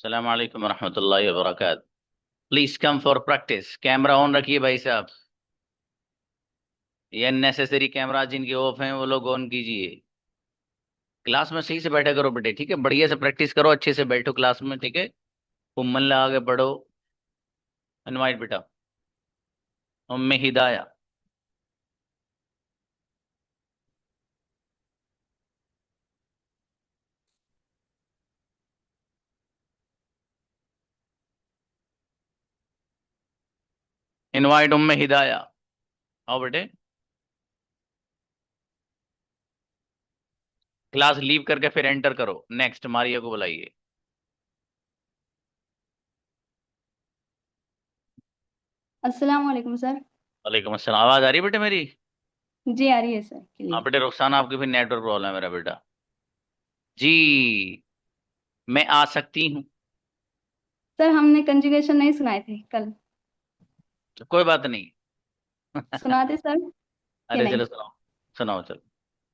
अस्सलाम वालेकुम रहमतुल्लाहि व बरकात। Please come for practice. Camera on रखिए भाई साहब। ये नेसेसरी कैमरा जिनके ऑफ हैं वो लोग ऑन कीजिए। क्लास में सही से बैठा करो बेटे, ठीक है? बढ़िया से प्रैक्टिस करो, अच्छे से बैठो क्लास में, ठीक है? खूब मन लगा के पढ़ो। इनवाइट बेटा। उम्मे हिदाया। इनवाइट उम्मे हिदाया। आओ बेटे। क्लास लीव करके फिर एंटर करो। नेक्स्ट मारिया को बुलाइए। अस्सलाम वालेकुम सर। वालेकुम अस्सलाम। आवाज आ रही है बेटे मेरी? जी आ रही है सर, हाँ क्लियर। बेटे, रुखसाना आपकी फिर नेटवर्क प्रॉब्लम है मेरा बेटा। जी। मैं आ सकती हूँ। सर हमने कंजुगेशन नहीं सुनाए थे कल। कोई बात नहीं। सुनाते सर कि अरे नहीं? चलो सुनाओ। सुनाओ चलो।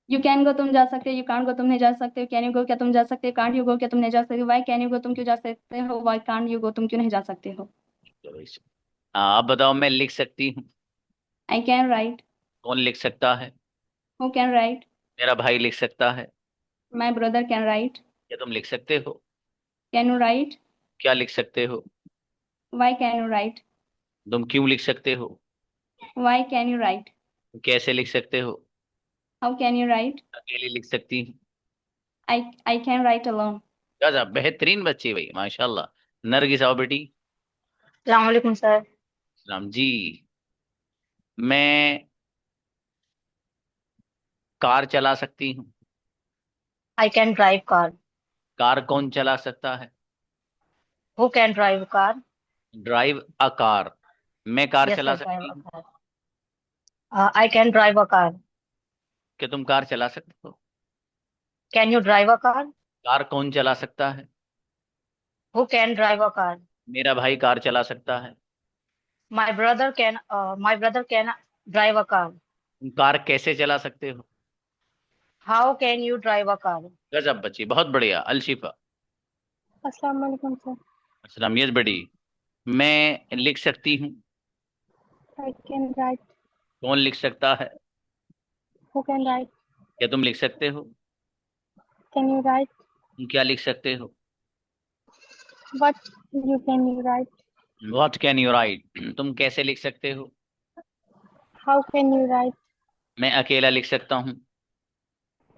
यू कैन गो तुम जा सकते हो, यू कांट गो तुम नहीं जा सकते हो, कैन यू गो क्या तुम जा सकते हो, कांट यू गो क्या तुम नहीं जा सकते हो, वाई कैन यू गो तुम क्यों जा सकते हो, वाई कांट यू गो तुम क्यों नहीं जा सकते हो। चलो इस। हाँ, अब बताओ। मैं लिख सकती हूँ। I can write. कौन लिख सकता है? Who can write. मेरा भाई लिख सकता है। My brother can write. क्या तुम लिख सकते हो? Can you write. क्या लिख सकते हो? Why can you write. तुम क्यों लिख सकते हो? Why can you write. कैसे लिख सकते हो? How can you write. अकेली लिख सकती हूँ। I I can write alone. गजब, बेहतरीन बच्ची भाई, माशाल्लाह। नरगिस आओ बेटी। अलैक्म सर। सलाम जी। मैं कार चला सकती हूँ। I can drive car. Car कौन चला सकता है? Who can drive car? Drive a car. मैं कार यस चला सर, ड्राइव सकती अ हूँ। Car. I can drive a car. क्या तुम कार चला सकते हो? Can you drive a car? Car कौन चला सकता है? Who can drive a car? मेरा भाई कार चला सकता है। My brother can drive a car. तुम कार कैसे चला सकते हो? How can you drive a car? गजब बच्ची, बहुत बढ़िया। अलशिफा। अस्सलाम वालेकुम सर। असलम, यस बेटी। मैं लिख सकती हूँ। I can write. कौन लिख सकता है? Who can write. क्या तुम लिख सकते हो? Can you write. तुम क्या लिख सकते हो? What you can you right. What can you write? तुम कैसे लिख सकते हो? How can you right. मैं अकेला लिख सकता हूँ।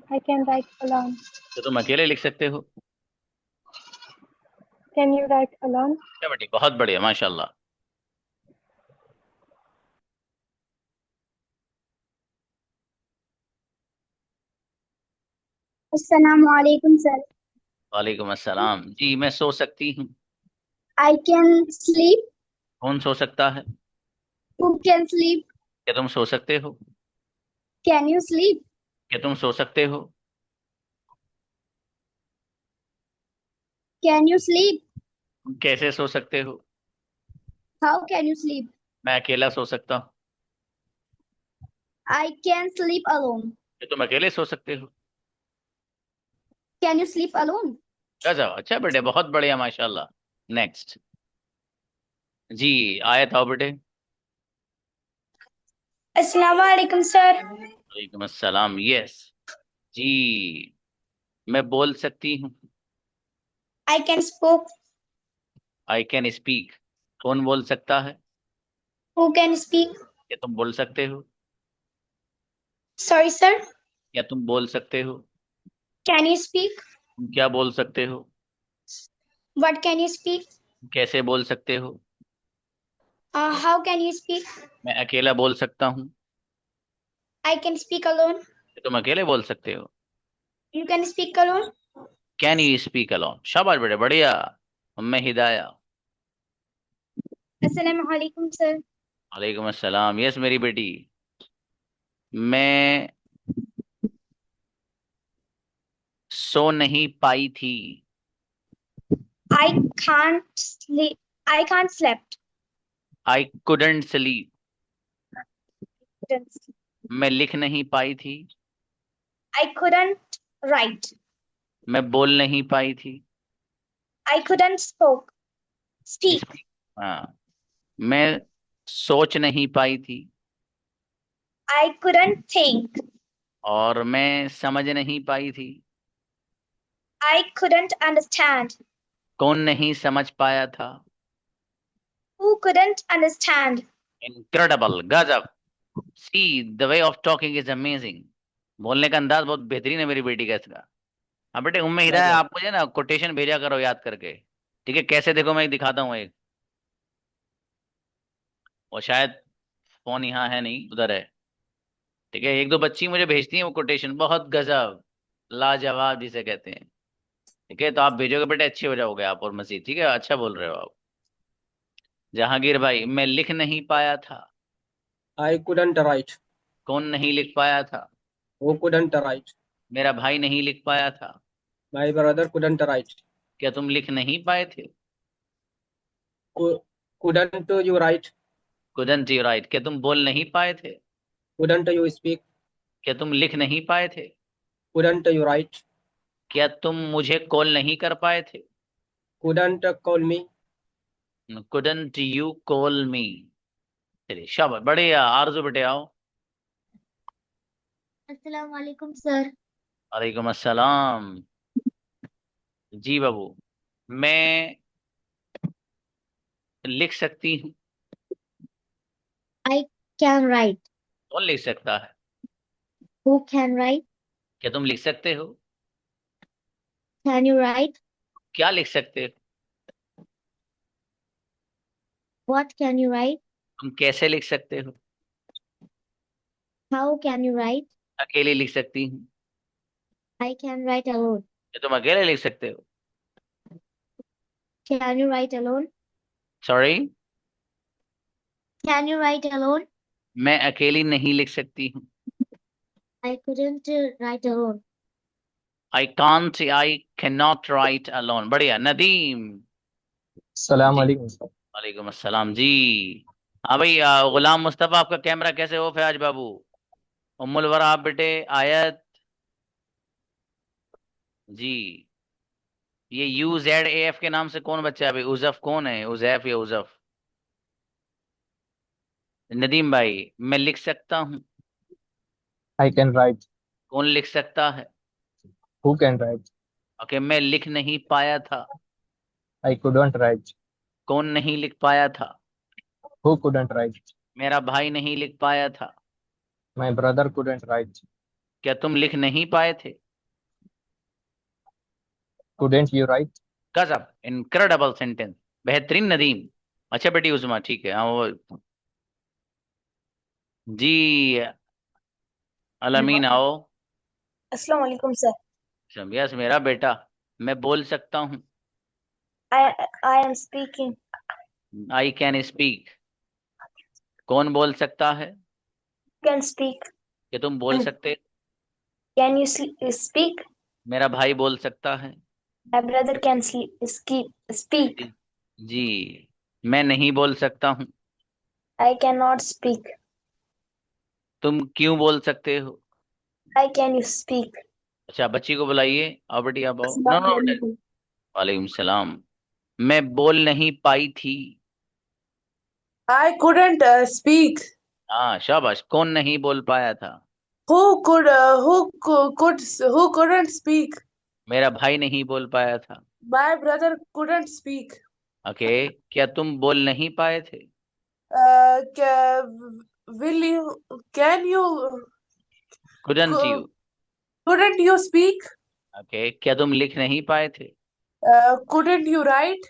I can write alone. तो तुम अकेले लिख सकते हो। Can you right alone. क्या बेटी, बहुत बढ़िया, माशाल्लाह। अस्सलाम वालेकुम सर। वालेकुम अस्सलाम जी। मैं सो सकती हूँ। I can sleep. कौन सो सकता है? Who can sleep. क्या तुम सो सकते हो? Can you sleep. क्या तुम सो सकते हो? Can you sleep. तुम कैसे सो सकते हो? How can you sleep. मैं अकेला सो सकता हूँ। I can sleep alone. क्या तुम अकेले सो सकते हो? Can you sleep alone. गजब, अच्छा बेटे, बहुत बढ़िया, माशाल्लाह। नेक्स्ट। जी। आयत आओ बेटे। अस्सलाम वालेकुम सर। वालेकुम अस्सलाम, यस। जी। मैं बोल सकती हूँ। I can spoke. I can speak. कौन बोल सकता है? Who can speak. क्या तुम बोल सकते हो? Sorry sir. क्या तुम बोल सकते हो? Can you speak. तुम क्या बोल सकते हो? What can you speak. कैसे बोल सकते हो? How can you speak. मैं अकेला बोल सकता हूँ। I can speak alone. तुम अकेले बोल सकते हो। You can speak alone. Can you speak alone? शाबाश बेटे, बढ़िया। उम्मे हिदाया। अस्सलाम वालेकुम सर। वालेकुम अस्सलाम, यस मेरी बेटी। मैं सो नहीं पाई थी। I can't sleep. I can't slept. I couldn't sleep. मैं लिख नहीं पाई थी। I couldn't right. मैं बोल नहीं पाई थी। I couldn't speak. हाँ, मैं सोच नहीं पाई थी, I couldn't think. और मैं समझ नहीं पाई थी। I couldn't understand. कौन नहीं समझ पाया था? Who couldn't understand? इनक्रेडिबल, गजब। See, the way of talking is amazing. बोलने का अंदाज बहुत बेहतरीन है मेरी बेटी का इसका। अब बेटे उम्मे हिदाया, आप मुझे ना कोटेशन भेजा करो याद करके, ठीक है? कैसे, देखो मैं एक दिखाता हूँ एक, वो शायद फोन यहाँ है नहीं, उधर है, ठीक है? एक दो बच्ची मुझे भेजती हैं वो कोटेशन, बहुत गजब, लाजवाब जिसे कहते हैं, ठीक है? तो आप भेजोगे बेटे, अच्छे हो जाओगे आप और मजीद, ठीक है? अच्छा बोल रहे हो आप। जहांगीर भाई, मैं लिख नहीं पाया था। I couldn't write. कौन नहीं लिख पाया था? Who couldn't write? मेरा भाई नहीं लिख पाया था। My brother couldn't write. क्या तुम लिख नहीं पाए थे? Couldn't you write? couldn't you write? क्या तुम बोल नहीं पाए थे? Couldn't you speak? क्या तुम लिख नहीं पाए थे? Couldn't you write? क्या तुम मुझे कॉल नहीं कर पाए थे? Couldn't call me? couldn't you call me? चलिए शाबाश, बढ़िया। आरजू बेटे आओ। अस्सलाम वालेकुम सर। वालेकुम अस्सलाम। जी बाबू, मैं लिख सकती हूँ। I can write. कौन लिख सकता है? Who can write? क्या तुम लिख सकते हो? Can you write? क्या लिख सकते हो? What can you write? तुम कैसे लिख सकते हो? How can you write? अकेले लिख सकती हूँ। I can write alone. क्या तुम अकेले लिख सकते हो? Can you write alone? Sorry, Can you write alone? मैं अकेली नहीं लिख सकती हूँ। I couldn't write alone. I can't, I can not right alone. बढ़िया। नदीम। Assalamu जी, alaikum, sir. वालेकुम अस्सलाम जी। हाँ भाई, गुलाम मुस्तफा, आपका कैमरा कैसे ऑफ है आज बाबू? उम्मुल वरा आप बेटे, आयत जी। ये UZAF के नाम से कौन बच्चा है भाई? उजफ कौन है? उजैफ या उजफ? नदीम भाई, मैं लिख सकता हूँ। I can write. कौन लिख सकता है? Who can write? ओके, मैं लिख नहीं पाया था। I couldn't write. कौन नहीं लिख पाया था? Who couldn't write? मेरा भाई नहीं लिख पाया था। My brother couldn't write. क्या तुम लिख नहीं पाए थे? Couldn't you write? गजब, इनक्रेडिबल सेंटेंस, बेहतरीन नदीम। अच्छा बेटी उजमा, ठीक है, हाँ वो जी। अलामीन आओ। अस्सलाम वालेकुम सर। यस मेरा बेटा, मैं बोल सकता हूँ। I am speaking. I can speak. कौन बोल सकता है? Can speak. क्या तुम बोल सकते? Can you speak? मेरा भाई बोल सकता है। My brother can speak. जी, मैं नहीं बोल सकता हूँ। I cannot speak. तुम क्यों बोल सकते हो? Why can you speak? अच्छा, बच्ची को बुलाइए। आओ बेटी, आप आओ। नो अस्सलाम नो, वालेकुम। वालेकुम सलाम। मैं बोल नहीं पाई थी। I couldn't speak. हाँ शाबाश। कौन नहीं बोल पाया था? Who couldn't speak? मेरा भाई नहीं बोल पाया था। My brother couldn't speak. Okay, क्या तुम बोल नहीं पाए थे? Will you? Can you? couldn't you? Couldn't you speak? Okay, क्या तुम लिख नहीं पाए थे? Couldn't you write?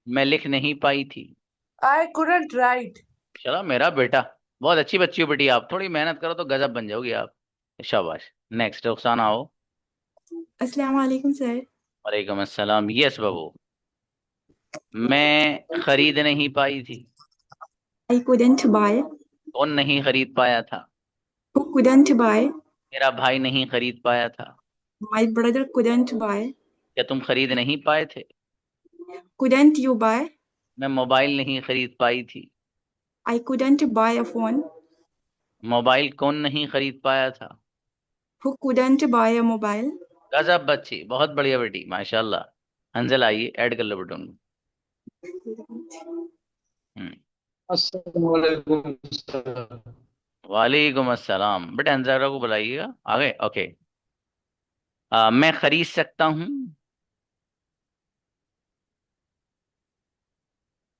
मैं लिख नहीं पाई थी। I couldn't write. चलो मेरा बेटा, बहुत अच्छी बच्ची हो बेटी आप, थोड़ी मेहनत करो तो गजब बन जाओगी आप। शाबाश। नेक्स्ट रुखसाना आओ। अस्सलाम वालेकुम सर। वालेकुम अस्सलाम। यस बाबू, मैं खरीद नहीं पाई थी। I couldn't buy. कौन नहीं खरीद पाया था? Who couldn't buy? मेरा भाई नहीं खरीद पाया था। My brother couldn't buy. क्या तुम खरीद नहीं पाए थे? Couldn't you buy? मैं मोबाइल नहीं खरीद पाई थी। I couldn't buy a phone. Mobile कौन नहीं खरीद पाया था? Who couldn't buy a mobile? गजब बच्ची, बहुत बढ़िया बेटी, माशाल्लाह। हंजल आइए, ऐड कर लो बेटा उनको। हम्म। अस्सलामुअलैकुम सर। वालेकुम अस्सलाम। बेटा हंजला को बुलाइएगा। आ गए? ओके। मैं खरीद सकता हूँ।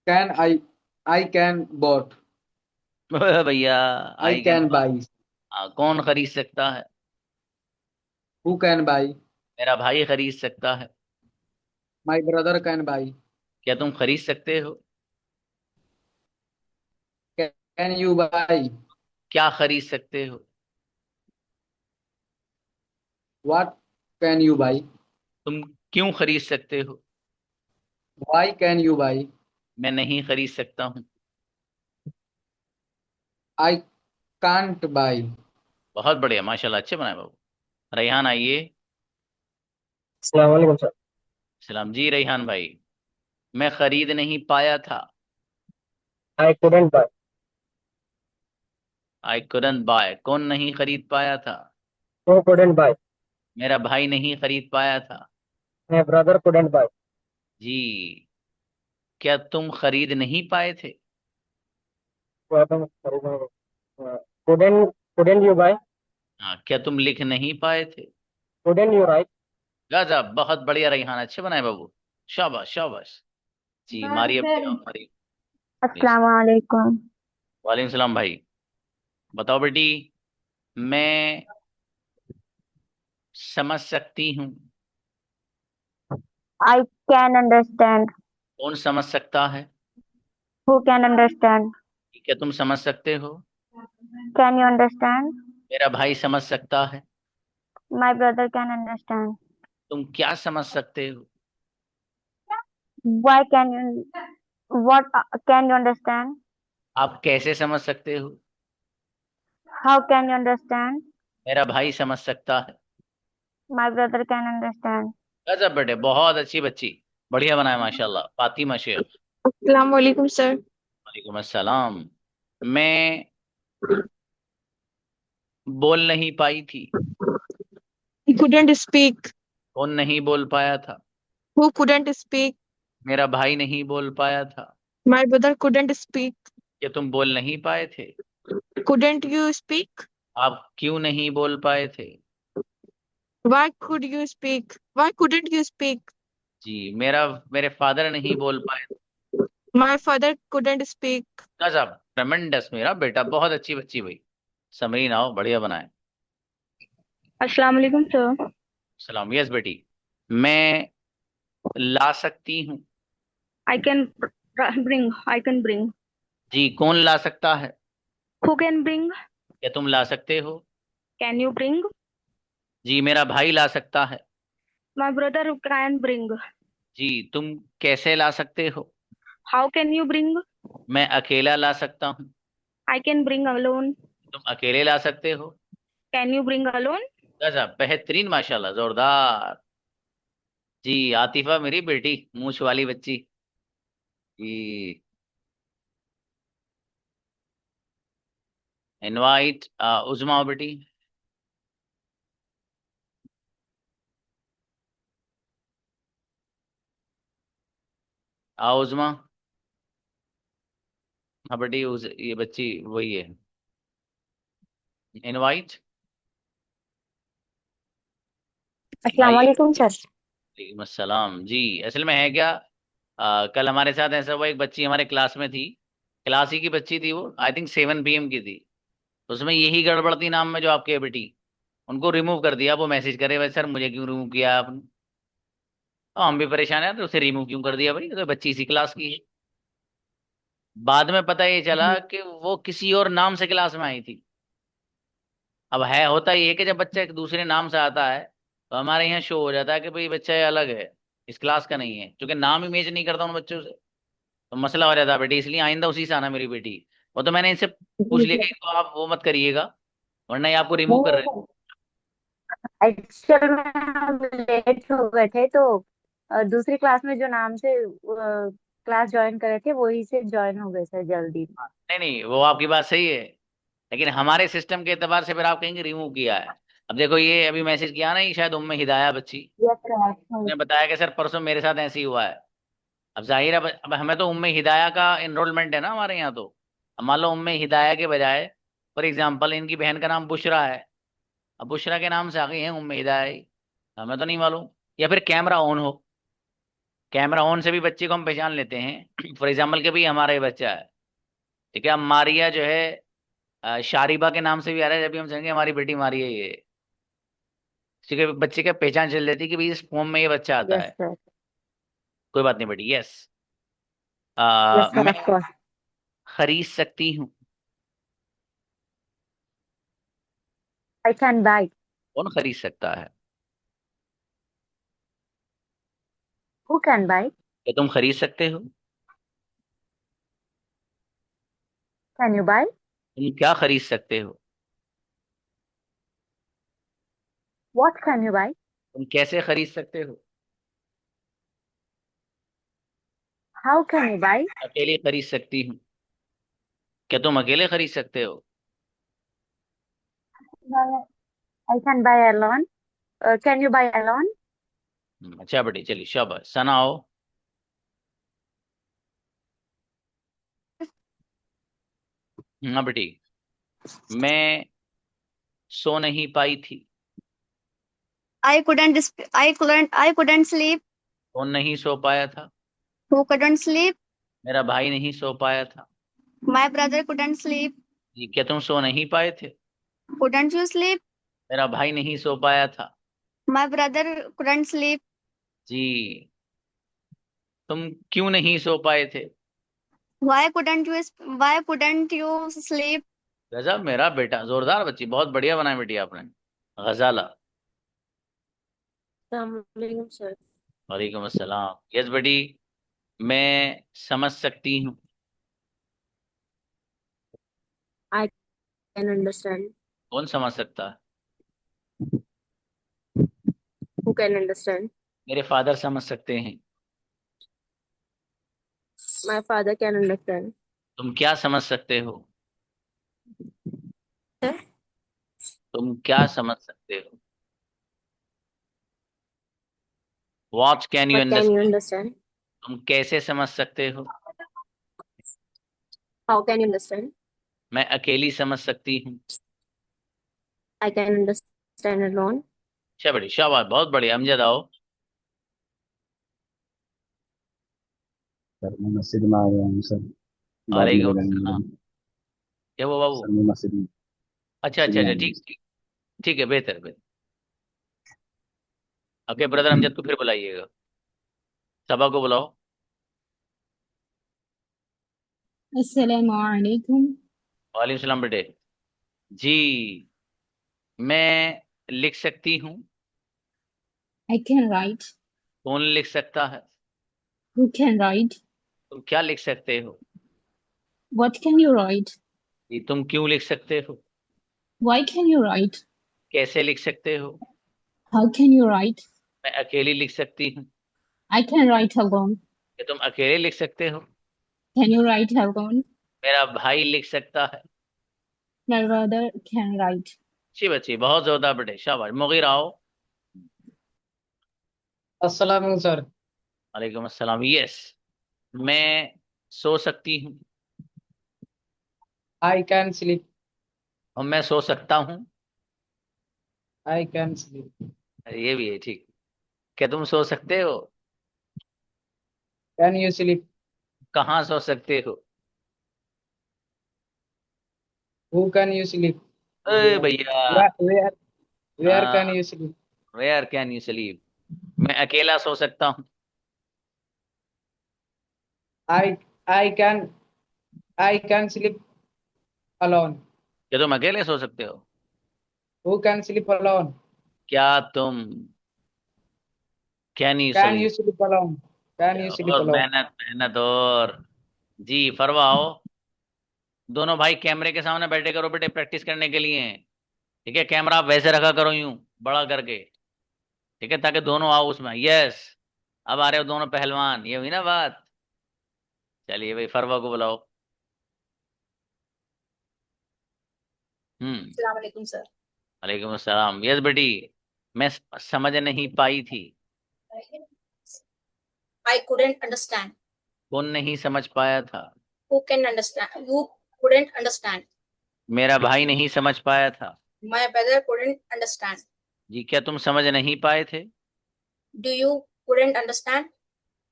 Can I can bought. भैया I I can. Can buy. कौन खरीद सकता है? Who can buy. मेरा भाई खरीद सकता है। My brother can buy. क्या तुम खरीद सकते हो? Can you buy. क्या खरीद सकते हो? What can you buy. तुम क्यों खरीद सकते हो? Why can you buy. मैं नहीं खरीद सकता हूँ। I can't buy. बहुत बढ़िया, माशाल्लाह, अच्छे बनाए बाबू। रेहान आइए। अस्सलाम वालेकुम सर। सलाम जी रेहान भाई। मैं खरीद नहीं पाया था। I couldn't buy. I couldn't buy, कौन नहीं खरीद पाया था? Who couldn't buy. मेरा भाई नहीं खरीद पाया था। My brother couldn't buy. जी। क्या तुम खरीद नहीं पाए थे? Couldn't you buy. हाँ, क्या तुम लिख नहीं पाए थे? Couldn't you write. गजब, बहुत बढ़िया रेहान, अच्छे बनाए बाबू। शाबाश शाबाश। जी मारिए भैया, मारिए। प्लीज। अस्सलाम वालेकुम। वालेकुम सलाम भाई। बताओ बेटी। मैं समझ सकती हूँ। I can understand. कौन समझ सकता है? Who can understand? क्या तुम समझ सकते हो? Can you understand? मेरा भाई समझ सकता है। My brother can understand. तुम क्या समझ सकते हो? Why can you? What can you understand? आप कैसे समझ सकते हो? How can you understand? मेरा भाई समझ सकता है। My brother can understand. गजब बेटे, बहुत अच्छी बच्ची। बढ़िया बनाया माशाल्लाह। फातिमा शेख। अस्सलाम वालेकुम सर। वालेकुम अस्सलाम। मैं बोल नहीं पाई थी। He couldn't speak. कौन नहीं बोल पाया था? Who couldn't speak? मेरा भाई नहीं बोल पाया था। My brother couldn't speak. क्या तुम बोल नहीं पाए थे? Couldn't you speak? आप क्यों नहीं बोल पाए थे? Why could you speak? Why couldn't you speak? जी, मेरे फादर नहीं बोल पाए। My father couldn't speak. गजब, ट्रेमेंडस मेरा बेटा, बहुत अच्छी बच्ची भाई। समरीन आओ, बढ़िया बनाए। अस्सलाम वालेकुम सर। सलाम। यस बेटी। मैं ला सकती हूँ। I can bring. I can bring. जी, कौन ला सकता है? Who can bring? क्या तुम ला सकते हो? Can you bring? जी, मेरा भाई ला सकता है। My brother can bring. जी, तुम कैसे ला सकते हो? How can you bring? मैं अकेला ला सकता हूँ। I can bring alone. तुम अकेले ला सकते हो। Can you bring alone? गजब, बेहतरीन, माशाल्लाह, जोरदार। जी, आतिफा मेरी बेटी, मूछ वाली बच्ची। जी। इनवाइट उजमा आओ बेटी। आओ उजमा। हाँ बेटी, ये बच्ची वही है। इनवाइट। अस्सलाम आइए। वालेकुम सर। वालेकुम अस्सलाम। जी, असल में है क्या, कल हमारे साथ ऐसा हुआ, एक बच्ची हमारे क्लास में थी। क्लास ही की बच्ची थी वो, आई थिंक 7 PM की थी। उसमें यही गड़बड़ थी नाम में जो आपके है बेटी। उनको रिमूव कर दिया। वो मैसेज करे, भाई सर मुझे क्यों रिमूव किया आपने? तो हम भी परेशान है, तो उसे रिमूव क्यों कर दिया भाई, ये तो बच्ची इसी क्लास की है। बाद में पता ये चला कि वो किसी और नाम से क्लास में आई थी। अब है, होता ये है कि जब बच्चा एक दूसरे नाम से आता है, तो हमारे यहाँ शो हो जाता है कि भाई बच्चा ये अलग है, इस क्लास का नहीं है, क्योंकि नाम इमेज नहीं करता उन बच्चों से। तो मसला हो जाता है बेटी, इसलिए आइंदा उसी से आना मेरी बेटी। वो तो मैंने इनसे पूछ लिया कि इनको आप वो मत करिएगा, वरना ये आपको रिमूव कर रहे हैं। एक्चुअल में हम लेट हो गए थे तो दूसरी क्लास में जो नाम से क्लास ज्वाइन करे थे वही से ज्वाइन हो गए सर जल्दी। नहीं नहीं, वो आपकी बात सही है, लेकिन हमारे सिस्टम के एतबार से फिर आप कहेंगे रिमूव किया है। अब देखो ये अभी मैसेज किया ना, ये शायद उम्मे हिदाया बच्ची Yes, sir. ने बताया कि सर परसों मेरे साथ ऐसे ही हुआ है। अब जाहिर है अब हमें तो उम्मे हिदाया का एनरोलमेंट है ना हमारे यहाँ तो। अब मान लो उम्मे हिदाया के बजाय फॉर एग्जाम्पल इनकी बहन का नाम बुशरा है, अब बुशरा के नाम से आ गई है उम्मे हिदाया ही, हमें तो नहीं मालूम। या फिर कैमरा ऑन हो, कैमरा ऑन से भी बच्चे को हम पहचान लेते हैं फॉर एग्जाम्पल के भी हमारा ही बच्चा है, ठीक है। अब मारिया जो है शारिबा के नाम से भी आ रहा है, जब भी हम समझेंगे हमारी बेटी मारिया ही है, ठीक है। बच्चे का पहचान चल जाती है कि भाई इस फॉर्म में ये बच्चा आता Yes, है। sir. कोई बात नहीं बेटी, यस। Yes, sir, मैं of course. खरीद सकती हूँ। I can buy. कौन खरीद सकता है? Who can buy? क्या तुम खरीद सकते हो? Can you buy? तुम क्या खरीद सकते हो? What can you buy? तुम कैसे खरीद सकते हो? How can you buy? अकेले खरीद सकती हूँ। क्या तुम अकेले खरीद सकते हो? I can buy alone. Can you buy alone? अच्छा बेटी, चलिए शाबाश। सना आओ। हाँ बेटी, मैं सो नहीं पाई थी। I couldn't sleep. कौन नहीं सो पाया था? Who couldn't sleep? मेरा भाई नहीं सो पाया था। My brother couldn't sleep. जी, क्या तुम सो नहीं पाए थे? Couldn't you sleep? मेरा भाई नहीं सो पाया था। My brother couldn't sleep. जी, तुम क्यों नहीं सो पाए थे? Why couldn't you sleep? गजब, मेरा बेटा जोरदार बच्ची, बहुत बढ़िया बनाया बेटी आपने। गजाला। sir. वालेकुम अस्सलाम। यस बेटी, मैं समझ सकती हूँ। I can understand. कौन समझ सकता है? Who can understand? मेरे फादर समझ सकते हैं। My father can understand. तुम क्या समझ सकते हो? Sir? तुम क्या समझ सकते हो? What can you What can you understand? understand? तुम कैसे समझ सकते हो? How can you understand? मैं अकेली समझ सकती हूँ। I can understand alone. अच्छा बेटी, शाबाश, बहुत बढ़िया। अमजद आओ। सर मैं मस्जिद में आ गया हूँ सर, बाद में वालेकुम लगाएंगे अस्सलाम। मैडम। क्या वो बाबू? सर मैं मस्जिद में अच्छा मस्जिद अच्छा में आ अच्छा, गया ठीक ठीक। ठीक है, बेहतर बेहतर। ओके ब्रदर अमजद को फिर बुलाइएगा, सबा को बुलाओ। अस्सलामुअलैकुम। वालेकुम सलाम बेटे। जी, मैं लिख सकती हूँ। I can write. कौन लिख सकता है? Who can write? तुम क्या लिख सकते हो? What can you write? जी, तुम क्यों लिख सकते हो? Why can you write? कैसे लिख सकते हो? How can you write? मैं अकेली लिख सकती हूँ। I can write alone. क्या तुम अकेले लिख सकते हो? Can you write alone? मेरा भाई लिख सकता है। My brother can write. अच्छी बच्ची, बहुत जोरदार बेटे, शाबाश। मुगीर आओ। अस्सलाम वालेकुम सर। वालेकुम अस्सलाम। यस, मैं सो सकती हूँ। I can sleep. और मैं सो सकता हूँ। I can sleep. अरे ये भी है, ठीक। क्या तुम सो सकते हो? Can you sleep? कहाँ सो सकते हो? Who can you sleep? अरे भैया, where where can you sleep? Where can you sleep? मैं अकेला सो सकता हूँ। I I can sleep alone. क्या तुम अकेले सो सकते हो? Who can sleep alone? क्या तुम can you can you sleep? Sleep alone? Can you sleep और अलोन? मेहनत मेहनत और। जी फरवा आओ। दोनों भाई कैमरे के सामने बैठे करो बेटे, प्रैक्टिस करने के लिए। ठीक है, कैमरा आप वैसे रखा करो, यूं बड़ा करके, ठीक है, ताकि दोनों आओ उसमें। यस, अब आ रहे हो दोनों पहलवान, ये हुई ना बात। चलिए भाई, फरवा को बुलाओ। अस्सलाम वालेकुम सर। वालेकुम अस्सलाम। यस बेटी, मैं समझ नहीं पाई थी। I couldn't understand. कौन नहीं समझ पाया था? Who can understand? Who couldn't understand? मेरा भाई नहीं समझ पाया था। My brother couldn't understand. जी, क्या तुम समझ नहीं पाए थे? Do you couldn't understand?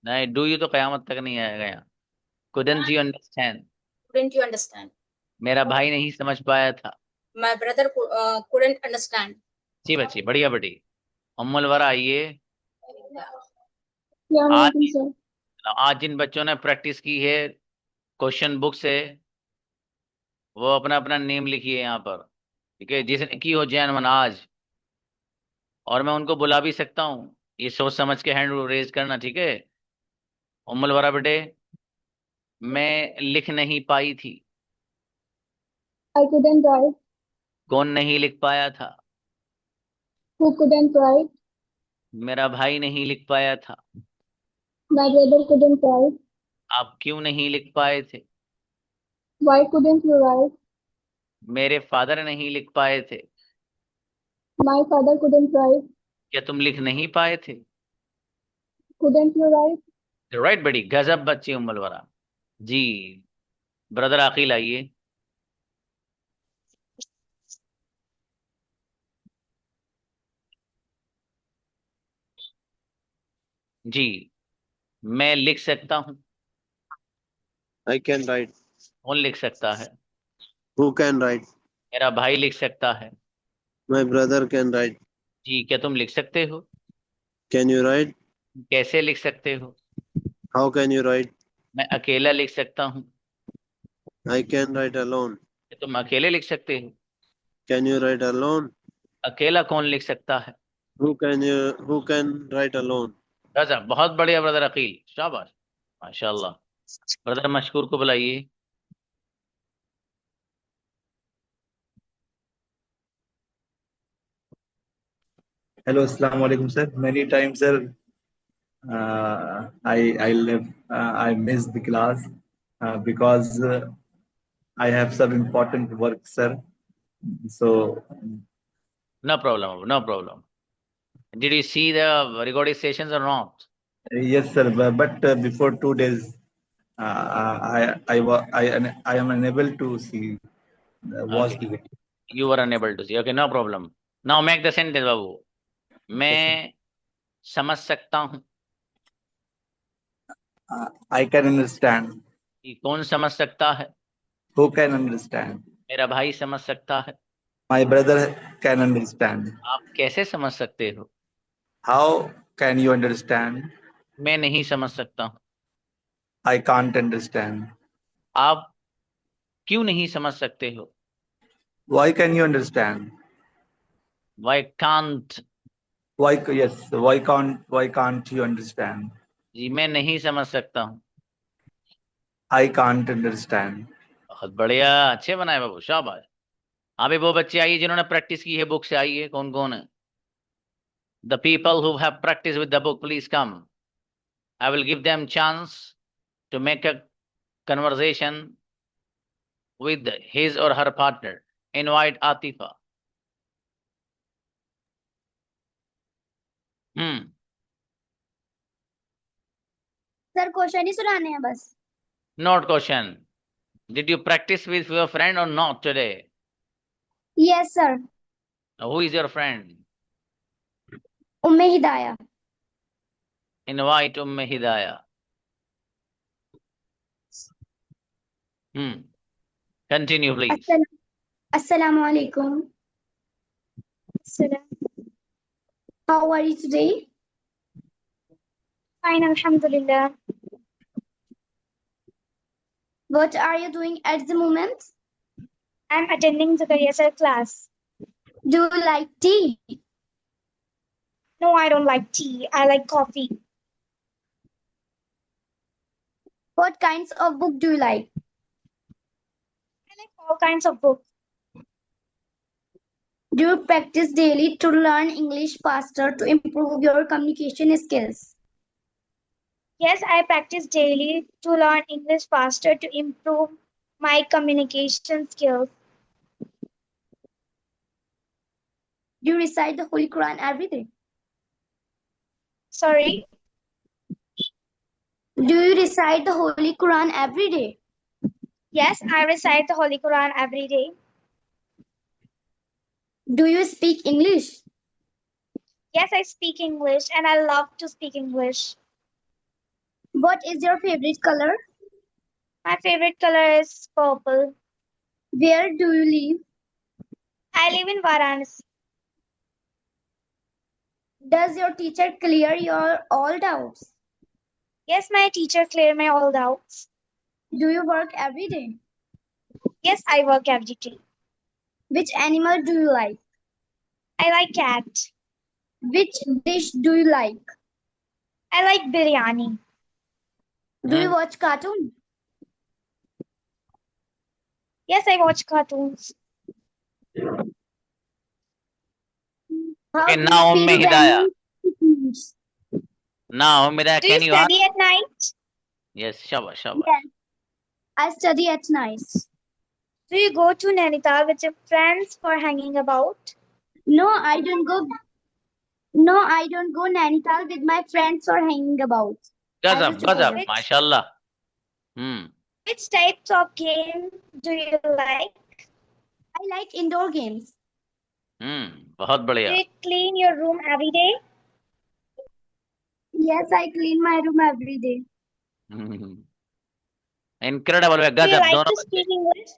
नहीं, डू यू तो कयामत तक नहीं आएगा यहाँ। Couldn't you understand? Couldn't you understand? मेरा भाई नहीं समझ पाया था। My brother couldn't understand. जी बच्ची, बढ़िया बेटी। अम्मुल वरा आइए। आज Assalamualaikum, sir. आज जिन बच्चों ने प्रैक्टिस की है क्वेश्चन बुक से, वो अपना अपना नेम लिखिए यहाँ पर, ठीक है, जिसने की हो जैन मन आज। और मैं उनको बुला भी सकता हूँ, ये सोच समझ के हैंड रेज करना, ठीक है। उम्मुल वरा बेटे, मैं लिख नहीं पाई थी। I couldn't write. कौन नहीं लिख पाया था? Who couldn't write? मेरा भाई नहीं लिख पाया था। My brother couldn't write. आप क्यों नहीं लिख पाए थे? Why couldn't you write? मेरे फादर नहीं लिख पाए थे। My father couldn't write. क्या तुम लिख नहीं पाए थे? Couldn't you write? राइट बेटी, गजब बच्ची उम्मुल वरा जी। ब्रदर आकिल आइए। जी, मैं लिख सकता हूँ। I can write. कौन लिख सकता है? Who can write? मेरा भाई लिख सकता है। My brother can write. जी, क्या तुम लिख सकते हो? Can you write? कैसे लिख सकते हो? How can you write? मैं अकेला लिख सकता हूँ। I can write alone. क्या तुम अकेले लिख सकते हो? Can you write alone? अकेला कौन लिख सकता है? Who can write alone? गजब, बहुत बढ़िया ब्रदर अकील, शाबाश, माशाल्लाह। ब्रदर मशकूर को बुलाइए। Hello, Assalamu alaikum, sir. Many times, sir, I left, I missed the class because I have some important work, sir. So, no problem, no problem. Did you see the recording sessions or not? yes, sir. But before 2 days, I am unable to see watch Okay, the video. you were unable to see. Okay, no problem. Now make the sentence बाबू। मैं समझ सकता हूँ। I can understand. कि कौन समझ सकता है? Who can understand? मेरा भाई समझ सकता है। My brother can understand. आप कैसे समझ सकते हो? How can you understand? मैं नहीं समझ सकता हूँ। I can't understand. आप क्यों नहीं समझ सकते हो? Why can you understand? Why can't? Yes, why can't you understand? जी, मैं नहीं समझ सकता हूँ। I can't understand. बहुत बढ़िया, अच्छे बनाए बाबू, शाबाश। अभी वो बच्चे आइए जिन्होंने प्रैक्टिस की है बुक से, आइए। कौन कौन है? The people who have practice with the book, please come. I will give them chance to make a conversation with his or her partner. Invite Atifa. Sir question ही सुनाने हैं बस। Not question. Did you practice with your friend or not today? Yes sir. Who is your friend? Umme Hidaya. Invite Hidaya. Continue, please. Assalamu alaikum. How are you today? Fine, alhamdulillah. What are you doing at the moment? I'm attending Zakaria sir class. Do you like tea? No, I don't like tea. I like coffee. What kinds of book do you like? I like all kinds of books. Do you practice daily to learn English faster to improve your communication skills? Yes, I practice daily to learn English faster to improve my communication skills. Do you recite the Holy Quran every day? Sorry. Do you recite the Holy Quran every day? Yes, I recite the Holy Quran every day. Do you speak English? Yes, I speak English and I love to speak English. What is your favorite color? My favorite color is purple. Where do you live? I live in Varanasi. Does your teacher clear your all doubts? Yes, my teacher cleared my all doubts. Do you work every day? Yes, I work every day. Which animal do you like? I like cat. Which dish do you like? I like biryani. Do you watch cartoon? Yes, I watch cartoons. How Okay, do now you feel when Hidayah. you finish? Now Hidayah, Do you can you ask? study at night? Yes, shabash, shabash. Yes, I study at night. Do you go to Nainital with your friends for hanging about? No, I don't go. No, I don't go Nainital with my friends or hanging about. Gazab, visit gazab, college. mashallah. Which types of game do you like? I like indoor games. बहुत Do बढ़िया. you clean your room every day? Yes, I clean my room every day. Incredible है, Do you गजब like दोनों to बच्चे. speak English?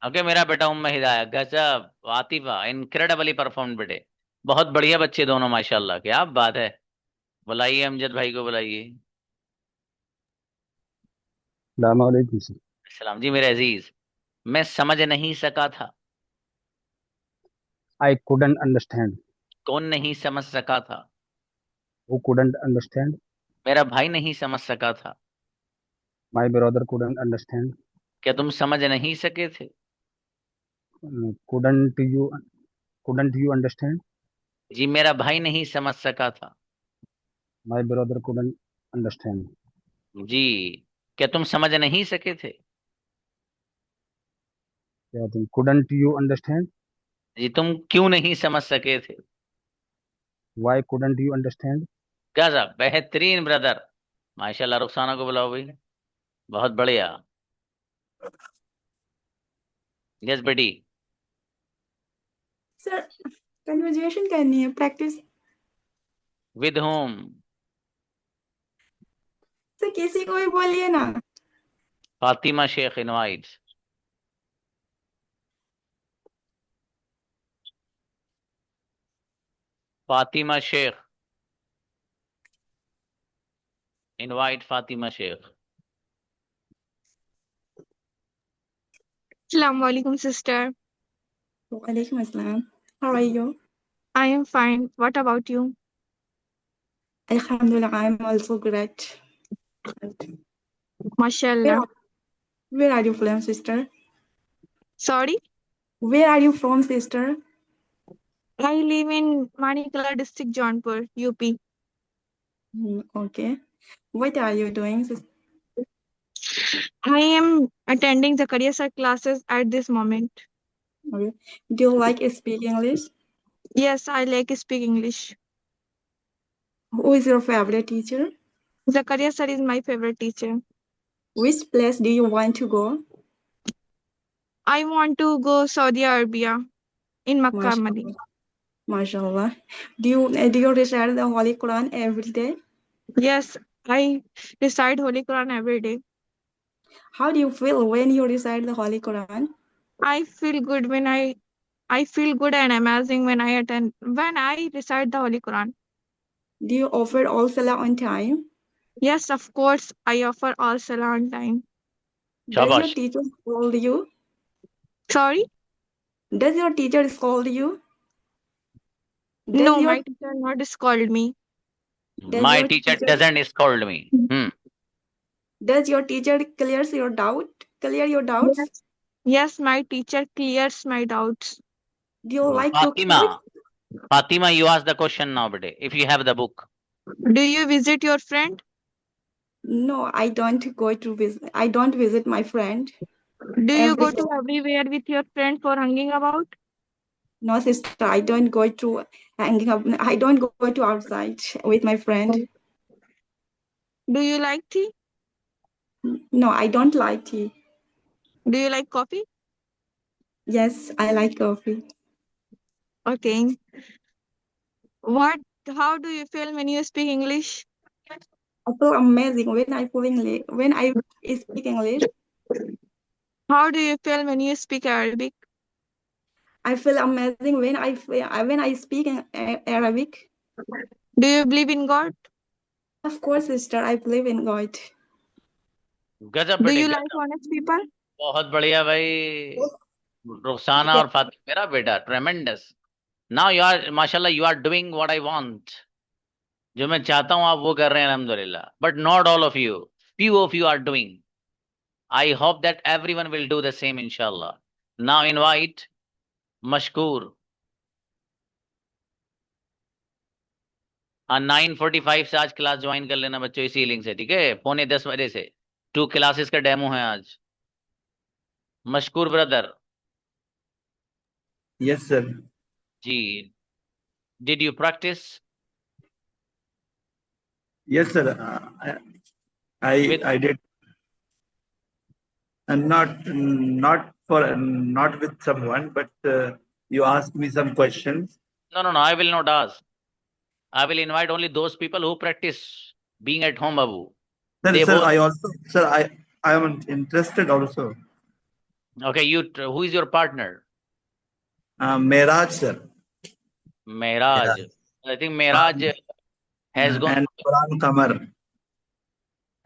Okay, मेरा बेटा हिदाया, गजब. Atifa, incredibly perform बेटे. बहुत बढ़िया बच्चे दोनों, माशाल्लाह. क्या बात है. बुलाइए अमजद भाई को, बुलाइए. अस्सलामुअलैकुम सर. सलाम जी मेरे अजीज. मैं समझ नहीं सका था. I couldn't understand. कौन नहीं समझ सका था? Who couldn't understand? मेरा भाई नहीं समझ सका था. My brother couldn't understand. क्या तुम समझ नहीं सके थे? Couldn't you understand? जी मेरा भाई नहीं समझ सका था. My brother couldn't understand. जी क्या तुम समझ नहीं सके थे? क्या तुम couldn't you understand? जी तुम क्यों नहीं समझ सके थे? Why couldn't you understand? गजब, बेहतरीन ब्रदर. माशाल्लाह. रुखसाना को बुलाओ भाई. बहुत बढ़िया. यस बेटी. सर कन्वर्जेशन करनी है, प्रैक्टिस. With home? सर किसी को भी बोलिए ना. Fatima Sheikh invites. Fatima Sheikh. Invite Fatima Sheikh. Assalamu alaikum, sister. Walaikum assalam. How are you? I am fine. What about you? Alhamdulillah, I am also great. Mashallah. Where are you from, sister? Sorry? Where are you from, sister? I live in Manikala district, Jaunpur, UP. Okay. What are you doing, sister? I am attending Zakaria sir classes at this moment. Okay. Do you like speak English? Yes, I like to speak English. Who is your favorite teacher? Zakaria sir is my favorite teacher. Which place do you want to go? I want to go Saudi Arabia in Makkah, Madinah. MashaAllah. Do you recite the Holy Quran every day? Yes, I recite Holy Quran every day. How do you feel when you recite the Holy Quran? I feel good when I feel good and amazing when I recite the Holy Quran. Do you offer all salah on time? Yes, of course, I offer all salah on time. Does your शाबाश. teacher scold you? Sorry? Does your teacher scold you? No, Does your, my teacher not scold me. does My your teacher doesn't scold me. does your teacher clears your doubt? Clear your doubts? Yes, my teacher clears my doubts. Do you like to Fatima, you ask the question now, bete, if you have the book. Do you visit your friend? No, I don't go to visit. I don't visit my friend. Do you go to everywhere with your friend for hanging about? No, sister, I don't go to hanging up. I don't go to outside with my friend. Do you like tea? No, I don't like tea. Do you like coffee? Yes, I like coffee. Okay. How do you feel when you speak English? I feel amazing when I speak English. How do you feel when you speak Arabic? I feel amazing when I speak in Arabic. Do you believe in God? Of course, sister, I believe in God. गजब Do बेटे you like गजब, honest people? बहुत बढ़िया भाई। Rukhsana Yes, और फातिमा मेरा बेटा, tremendous. Now you are माशाल्लाह, you are doing what I want. जो मैं चाहता हूं आप वो कर रहे हैं अल्हम्दुलिल्लाह, but not all of you, few of you are doing. I hope that everyone will do the same inshallah. Now invite Mashkoor। 9:45 से आज क्लास ज्वाइन कर लेना बच्चों, इसी लिंक से, ठीक है? 9:45 से 2 क्लासेस का डेमो है आज। मशकूर ब्रदर। Yes, sir. जी, did you practice Yes, sir. with I did, and not with someone, but you asked me some questions. no, I will not ask. I will invite only those people who practice being at home, Babu. Sir, They sir, both, I also, sir, I am interested also. okay, who is your partner? Mehraj, sir. Mehraj. Yeah. I think Mehraj has gone. And Imran Kamar.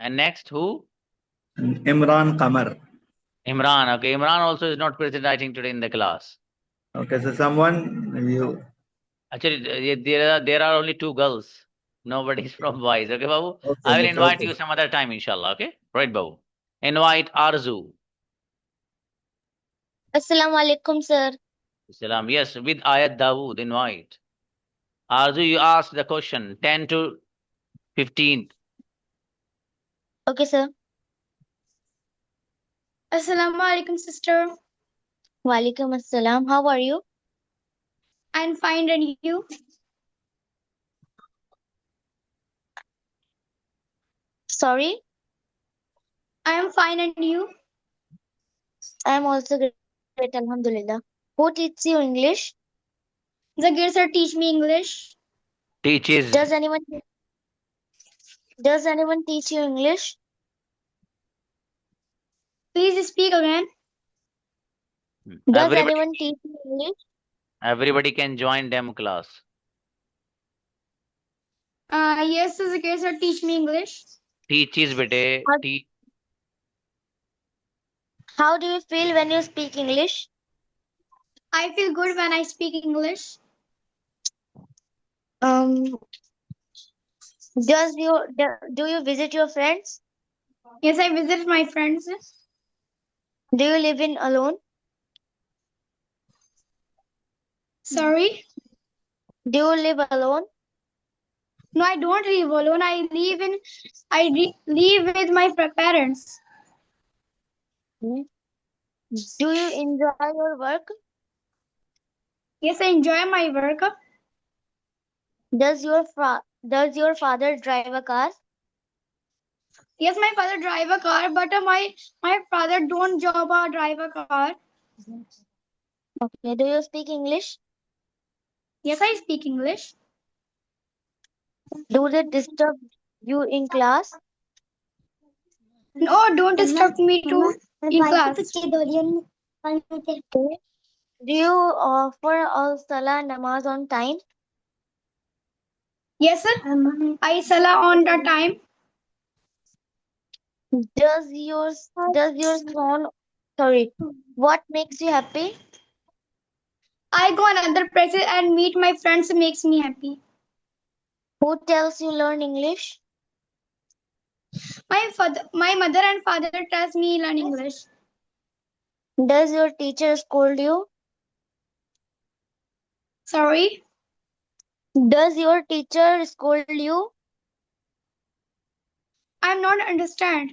And next who? Imran Kamar. Imran. Okay, Imran also is not present, I think, today in the class. Okay, so someone you. Actually, there are only 2 girls. Nobody is from boys. Okay, Babu. Okay, I will invite okay. you some other time, inshallah. Okay, right, Babu. Invite Arzu. Assalamu alaikum, sir. Salam. Yes, with Ayat Dawood. Invite Arzu. You ask the question 10 to 15. Okay, sir. Assalamu alaikum, sister. Walaikum assalam. How are you? I'm fine, and you? Sorry, I am fine, and you? I am also great, alhamdulillah. Who teaches you English? Zakir sir teach me English. Teaches. Does anyone teach you English? Please speak again. Does Everybody, anyone teach you English? everybody can join demo class. Yes, Zakir sir teach me English. Teaches, bete. How do you feel when you speak English? I feel good when I speak English. Do you visit your friends? Yes, I visit my friends. Do you live in alone? Sorry? Do you live alone? No, I don't live alone. I live with my parents. Do you enjoy your work? Yes, I enjoy my work. Does your father drive a car? Yes, my father drive a car, but my father don't drive a car. Okay. Do you speak English? Yes, I speak English. Do they disturb you in class? No, don't disturb me too in class. Do you offer all salah namaz on time? Yes, sir. I salah on the time. What makes you happy? I go another places and meet my friends makes me happy. Who tells you learn English? My mother and father tells me learn English. Does your teacher scold you? Sorry? Does your teacher scold you? I'm not understand.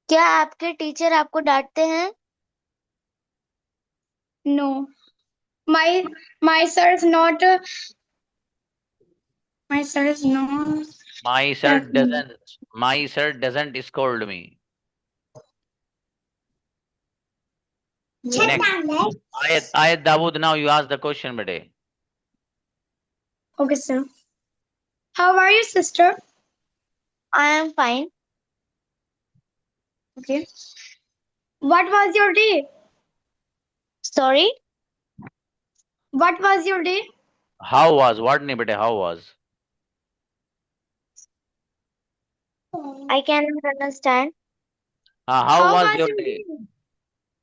क्या आपके teacher आपको डांटते हैं? No. My sir is not. My sir is not. My sir That means- doesn't. My sir doesn't scold me. Next. Ayat Dawood, now you ask the question, bete. Okay, sir. How are you, sister? I am fine. Okay. What was your day? Sorry, What was your day? How was? What nahi bete? How was? I cannot understand. How was your your day?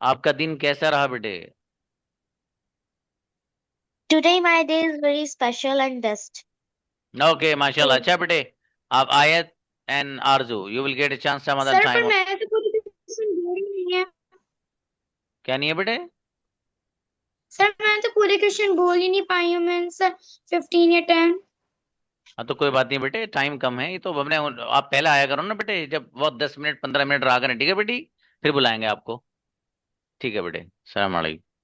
आपका दिन कैसा रहा बेटे? Today my day is very special and best. Okay, माशाल्लाह. अच्छा बेटे, आप आयत and Arzu, you will get a chance some other sir time. पर मैंने तो पूरी क्वेश्चन बोली नहीं है। क्या नहीं है बेटे? सर मैंने तो पूरे क्वेश्चन बोल ही नहीं पाई हूँ। मैंने सर 15 या 10। हाँ तो कोई बात नहीं बेटे, टाइम कम है, ये तो हमने आप पहले आया करो ना बेटे, जब बहुत 10 मिनट 15 मिनट रहा करें, ठीक है बेटी, फिर बुलाएंगे आपको। ठीक है बेटे, सलाम अलैकुम।